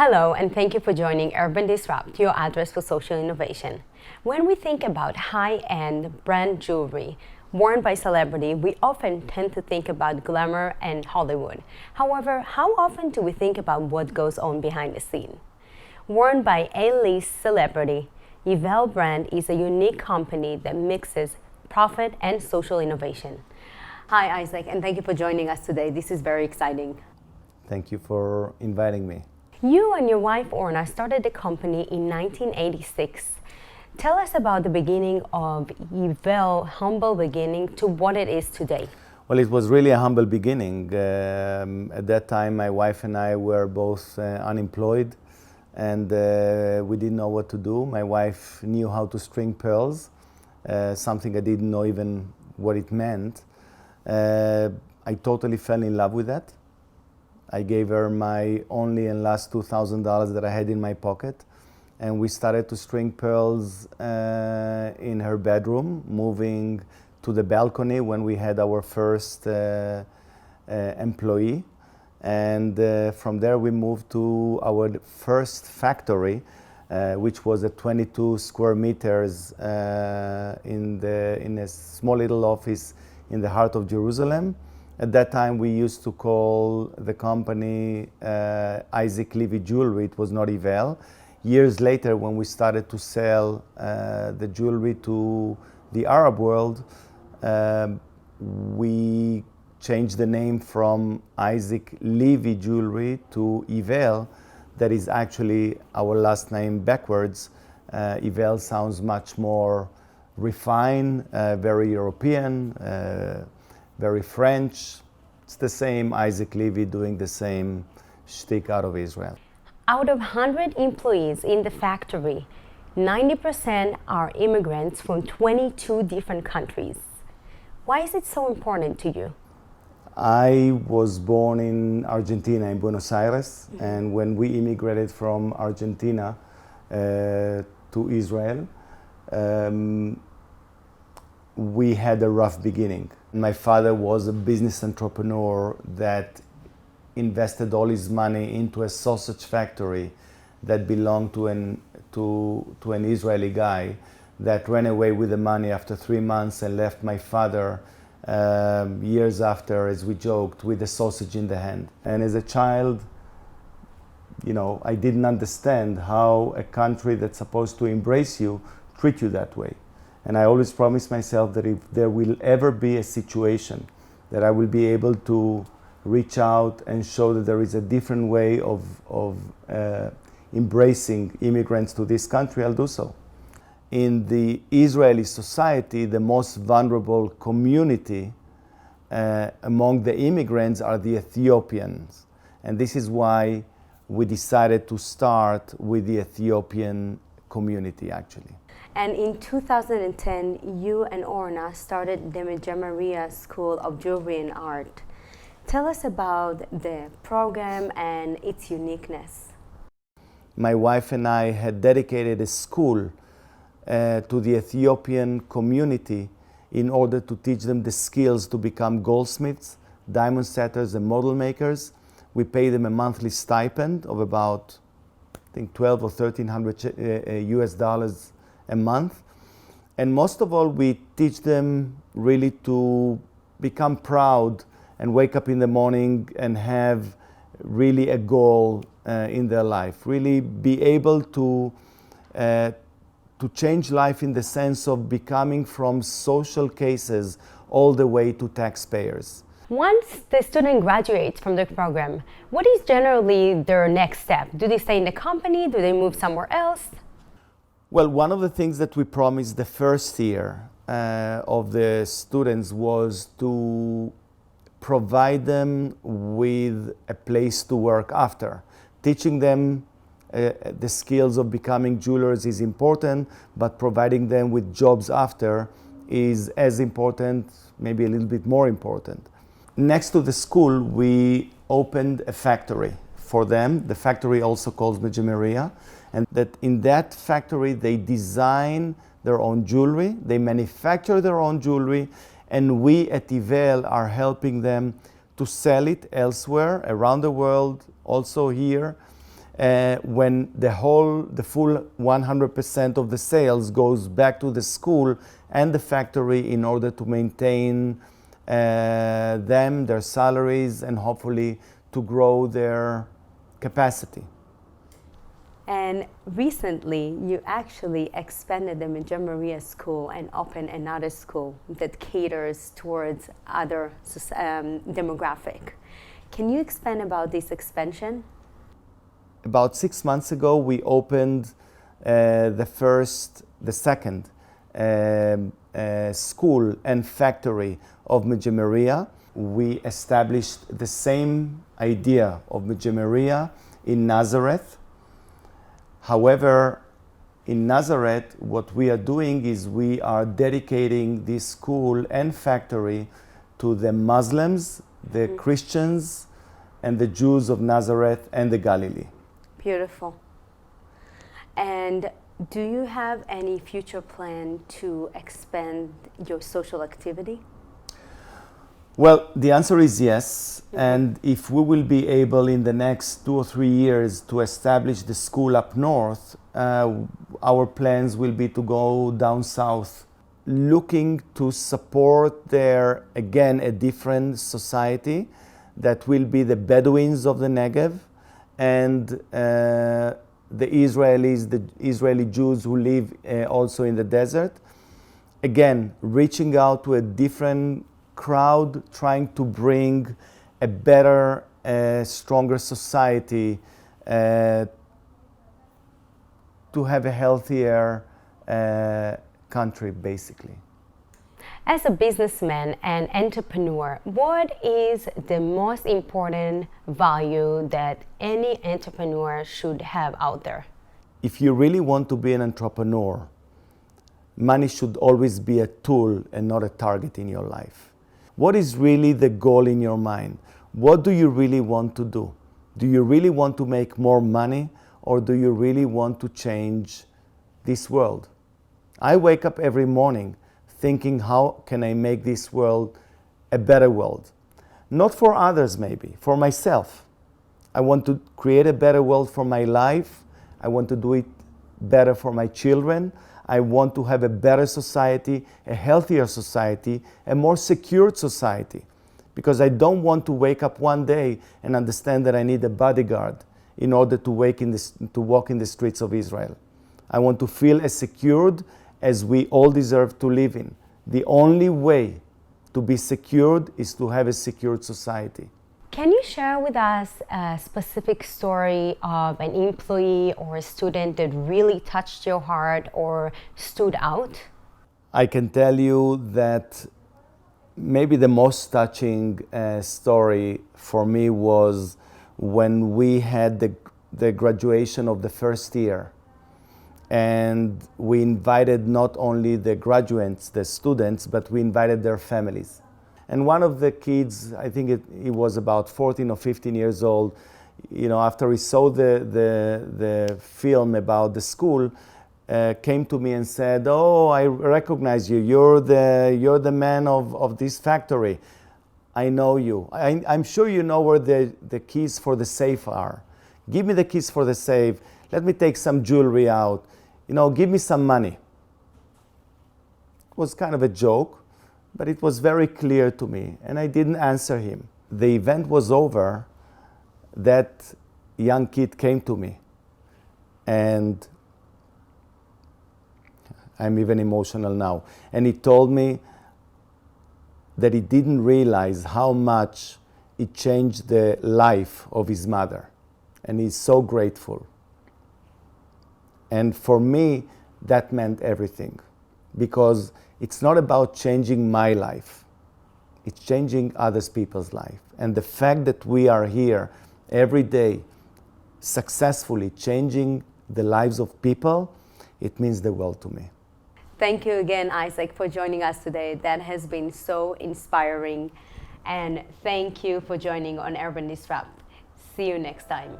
Hello, and thank you for joining Urban Disrupt, your address for social innovation. When we think about high-end brand jewelry worn by celebrity, we often tend to think about glamour and Hollywood. However, how often do we think about what goes on behind the scene? Worn by A-list celebrity, Yvel brand is a unique company that mixes profit and social innovation. Hi, Isaac, and thank you for joining us today. This is very exciting. Thank you for inviting me. You and your wife, Orna, started the company in 1986. Tell us about the beginning of Yvel, humble beginning, to what it is today. Well, it was really a humble beginning. At that time, my wife and I were both unemployed, and we didn't know what to do. My wife knew how to string pearls, something I didn't know even what it meant. I totally fell in love with that. I gave her my only and last $2,000 that I had in my pocket, and we started to string pearls in her bedroom, moving to the balcony when we had our first employee. And from there we moved to our first factory, which was at 22 square meters in a small little office in the heart of Jerusalem. At that time, we used to call the company Isaac Levy Jewelry. It was not Yvel. Years later, when we started to sell the jewelry to the Arab world, we changed the name from Isaac Levy Jewelry to Yvel. That is actually our last name backwards. Yvel sounds much more refined, very European, very French. It's the same Isaac Levy doing the same shtick out of Israel. Out of 100 employees in the factory, 90% are immigrants from 22 different countries. Why is it so important to you? I was born in Argentina, in Buenos Aires, and when we immigrated from Argentina to Israel, we had a rough beginning. My father was a business entrepreneur that invested all his money into a sausage factory that belonged to an Israeli guy that ran away with the money after 3 months and left my father years after, as we joked, with a sausage in the hand. And as a child, I didn't understand how a country that's supposed to embrace you treat you that way. And I always promised myself that if there will ever be a situation that I will be able to reach out and show that there is a different way of embracing immigrants to this country, I'll do so. In the Israeli society, the most vulnerable community among the immigrants are the Ethiopians. And this is why we decided to start with the Ethiopian community, actually. And in 2010, you and Orna started the Visionaries School of Jewelry and Art. Tell us about the program and its uniqueness. My wife and I had dedicated a school to the Ethiopian community in order to teach them the skills to become goldsmiths, diamond setters, and model makers. We pay them a monthly stipend of about, I think, 12 or 1300 US dollars a month. And most of all, we teach them really to become proud and wake up in the morning and have really a goal in their life. Really be able to change life in the sense of becoming from social cases all the way to taxpayers. Once the student graduates from the program, what is generally their next step? Do they stay in the company? Do they move somewhere else? Well, one of the things that we promised the first year of the students was to provide them with a place to work after. Teaching them the skills of becoming jewelers is important, but providing them with jobs after is as important, maybe a little bit more important. Next to the school, we opened a factory for them. The factory also called Visionaries. And that in that factory, they design their own jewelry, they manufacture their own jewelry, and we at Yvel are helping them to sell it elsewhere around the world, also here, when the full 100% of the sales goes back to the school and the factory in order to maintain them, their salaries, and hopefully to grow their capacity. And recently, you actually expanded the Visionaries School and opened another school that caters towards other demographic. Can you expand about this expansion? About 6 months ago, we opened the second school and factory of Visionaries. We established the same idea of Visionaries in Nazareth. However, in Nazareth, what we are doing is we are dedicating this school and factory to the Muslims, the Christians, and the Jews of Nazareth and the Galilee. Beautiful. And do you have any future plan to expand your social activity? Well, the answer is yes. And if we will be able in the next 2 or 3 years to establish the school up north, our plans will be to go down south, looking to support there, again, a different society that will be the Bedouins of the Negev and the Israelis, the Israeli Jews who live also in the desert. Again, reaching out to a different crowd, trying to bring a better, stronger society, to have a healthier country, basically. As a businessman and entrepreneur, what is the most important value that any entrepreneur should have out there? If you really want to be an entrepreneur, money should always be a tool and not a target in your life. What is really the goal in your mind? What do you really want to do? Do you really want to make more money, or do you really want to change this world? I wake up every morning thinking, how can I make this world a better world? Not for others, maybe, for myself. I want to create a better world for my life. I want to do it better for my children. I want to have a better society, a healthier society, a more secured society. Because I don't want to wake up one day and understand that I need a bodyguard in order to walk in the streets of Israel. I want to feel as secured as we all deserve to live in. The only way to be secured is to have a secured society. Can you share with us a specific story of an employee or a student that really touched your heart or stood out? I can tell you that maybe the most touching story for me was when we had the graduation of the first year. And we invited not only the graduates, the students, but we invited their families. And one of the kids, I think he was about 14 or 15 years old, after he saw the film about the school, came to me and said, "Oh, I recognize you. You're the man of this factory. I know you. I'm sure you know where the keys for the safe are. Give me the keys for the safe. Let me take some jewelry out. Give me some money." It was kind of a joke, but it was very clear to me, and I didn't answer him. The event was over. That young kid came to me, and I'm even emotional now. And he told me that he didn't realize how much it changed the life of his mother, and he's so grateful. And for me, that meant everything, because it's not about changing my life. It's changing other people's life. And the fact that we are here every day successfully changing the lives of people, it means the world to me. Thank you again, Isaac, for joining us today. That has been so inspiring. And thank you for joining on Urban Disrupt. See you next time.